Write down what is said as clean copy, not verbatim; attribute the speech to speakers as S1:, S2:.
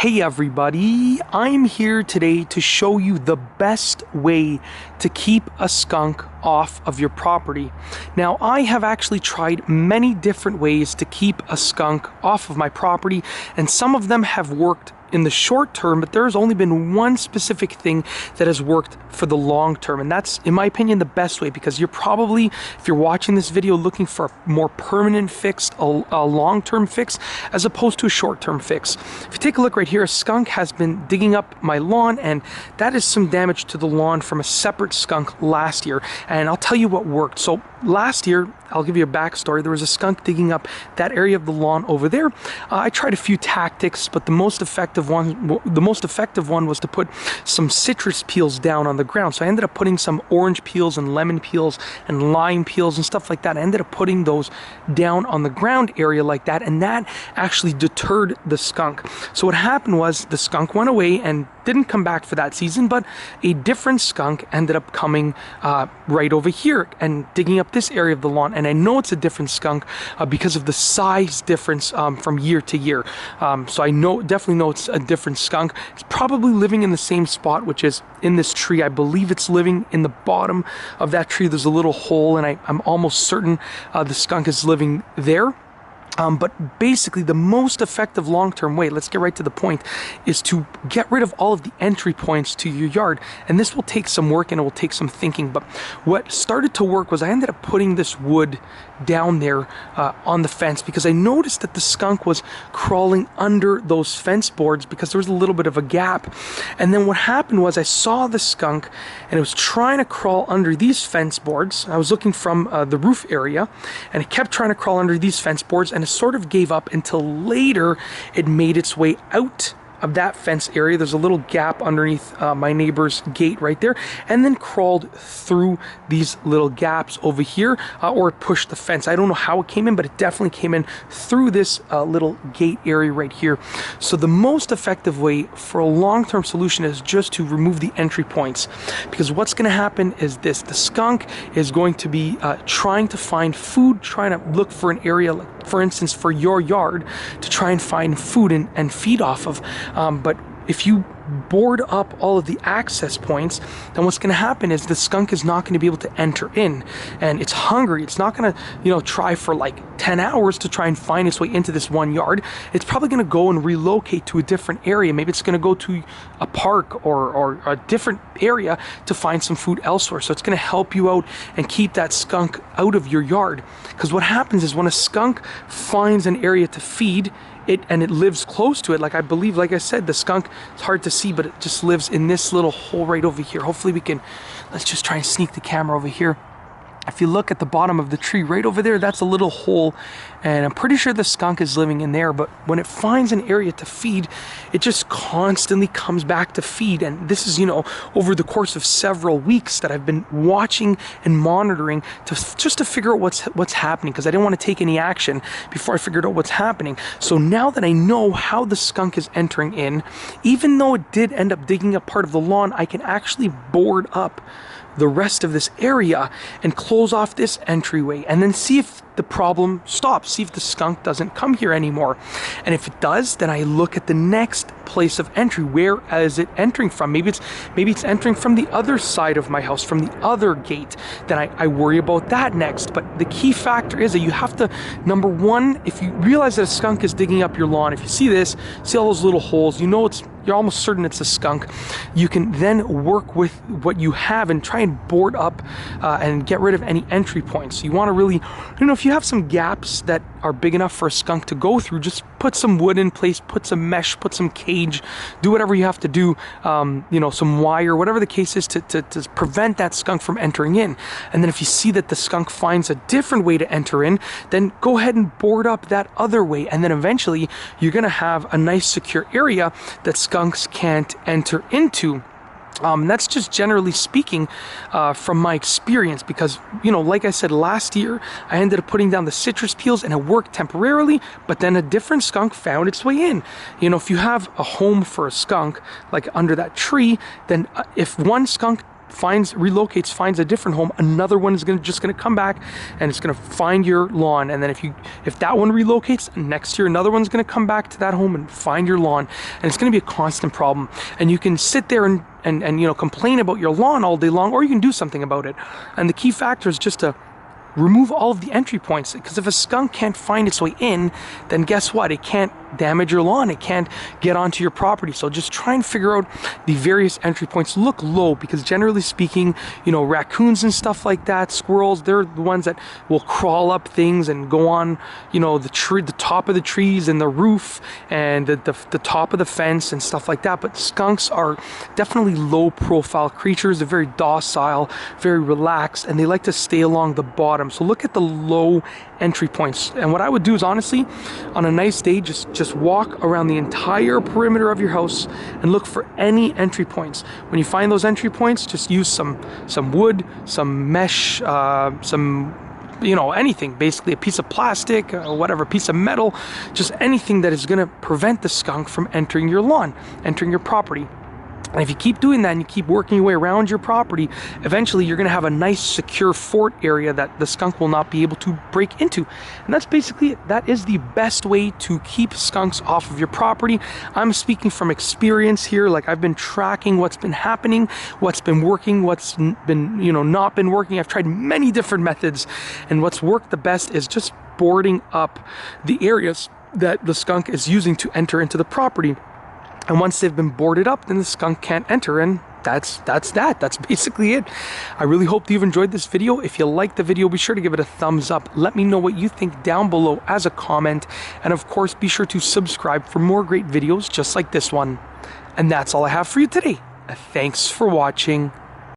S1: Hey everybody, I'm here today to show you the best way to keep a skunk off of your property. Now, I have actually tried many different ways to keep a skunk off of my property, and some of them have worked in the short term, but there's only been one specific thing that has worked for the long term, and that's, in my opinion, the best way, because you're probably, if you're watching this video, looking for a more permanent fix, a long-term fix, as opposed to a short-term fix. If you take a look right here, a skunk has been digging up my lawn, and that is some damage to the lawn from a separate skunk last year, and I'll tell you what worked. So last year, I'll give you a backstory. There was a skunk digging up that area of the lawn over there. I tried a few tactics, but the most effective one was to put some citrus peels down on the ground. So I ended up putting some orange peels and lemon peels and lime peels and stuff like that. I ended up putting those down on the ground area like that, and that actually deterred the skunk. So what happened was the skunk went away and didn't come back for that season, but a different skunk ended up coming right over here and digging up this area of the lawn. And I know it's a different skunk because of the size difference from year to year. So I definitely know it's a different skunk. It's probably living in the same spot, which is in this tree. I believe it's living in the bottom of that tree. There's a little hole, and I'm almost certain the skunk is living there. But basically, the most effective long-term way, let's get right to the point, is to get rid of all of the entry points to your yard. And this will take some work and it will take some thinking. But what started to work was I ended up putting this wood down there on the fence, because I noticed that the skunk was crawling under those fence boards because there was a little bit of a gap. And then what happened was I saw the skunk and it was trying to crawl under these fence boards. I was looking from the roof area, and it kept trying to crawl under these fence boards, and it sort of gave up until later it made its way out of that fence area. There's a little gap underneath my neighbor's gate right there, and then crawled through these little gaps over here, or it pushed the fence. I don't know how it came in, but it definitely came in through this little gate area right here. So the most effective way for a long-term solution is just to remove the entry points, because what's going to happen is this: the skunk is going to be trying to find food, trying to look for an area, like, for instance, for your yard, to try and find food and feed off of. But if you board up all of the access points, then what's going to happen is the skunk is not going to be able to enter in, and it's hungry. It's not going to, try for like 10 hours to try and find its way into this one yard. It's probably going to go and relocate to a different area. Maybe it's going to go to a park or a different area to find some food elsewhere. So it's going to help you out and keep that skunk out of your yard. Because what happens is when a skunk finds an area to feed, and it lives close to it, like I believe, like I said, the skunk, it's hard to see, but it just lives in this little hole right over here. Hopefully we can, let's just try and sneak the camera over here. If you look at the bottom of the tree right over there, that's a little hole, and I'm pretty sure the skunk is living in there. But when it finds an area to feed, it just constantly comes back to feed. And this is, over the course of several weeks that I've been watching and monitoring just to figure out what's happening, because I didn't want to take any action before I figured out what's happening. So now that I know how the skunk is entering in, even though it did end up digging up part of the lawn, I can actually board up the rest of this area and close off this entryway, and then see if the problem stops, see if the skunk doesn't come here anymore. And if it does, then I look at the next place of entry. Where is it entering from? Maybe it's entering from the other side of my house, from the other gate. Then I worry about that next. But the key factor is that you have to, number one, if you realize that a skunk is digging up your lawn, if you see all those little holes, you're almost certain it's a skunk, you can then work with what you have and try and board up and get rid of any entry points. You want to really, if you have some gaps that are big enough for a skunk to go through, just put some wood in place, put some mesh, put some cage, do whatever you have to do, some wire, whatever the case is, to prevent that skunk from entering in. And then if you see that the skunk finds a different way to enter in, then go ahead and board up that other way. And then eventually you're going to have a nice secure area that skunks can't enter into. That's just generally speaking from my experience, because, like I said, last year I ended up putting down the citrus peels and it worked temporarily, but then a different skunk found its way in. If you have a home for a skunk, like under that tree, then if one skunk relocates, finds a different home, another one is just gonna come back and it's gonna find your lawn. And then if that one relocates, next year another one's gonna come back to that home and find your lawn. And it's gonna be a constant problem. And you can sit there and you know, complain about your lawn all day long, or you can do something about it. And the key factor is just to remove all of the entry points, because if a skunk can't find its way in, then guess what? It can't damage your lawn. It can't get onto your property. So just try and figure out the various entry points. Look low, because generally speaking, you know, raccoons and stuff like that, squirrels, they're the ones that will crawl up things and go on, you know, the top of the trees and the roof and the top of the fence and stuff like that. But skunks are definitely low profile creatures. They're very docile, very relaxed, and they like to stay along the bottom. So look at the low entry points. And what I would do is, honestly, on a nice day, just walk around the entire perimeter of your house and look for any entry points. When you find those entry points, just use some wood, some mesh, you know, anything, basically a piece of plastic or whatever, piece of metal, just anything that is going to prevent the skunk from entering your lawn, entering your property. And if you keep doing that and you keep working your way around your property, eventually you're going to have a nice secure fort area that the skunk will not be able to break into. And that's basically it. That is the best way to keep skunks off of your property. I'm speaking from experience here. Like, I've been tracking what's been happening, what's been working, what's been, you know, not been working. I've tried many different methods, and what's worked the best is just boarding up the areas that the skunk is using to enter into the property. And once they've been boarded up, then the skunk can't enter, and that's basically it. I really hope you've enjoyed this video. If you liked the video, be sure to give it a thumbs up. Let me know what you think down below as a comment, and of course be sure to subscribe for more great videos just like this one. And that's all I have for you today. Thanks for watching.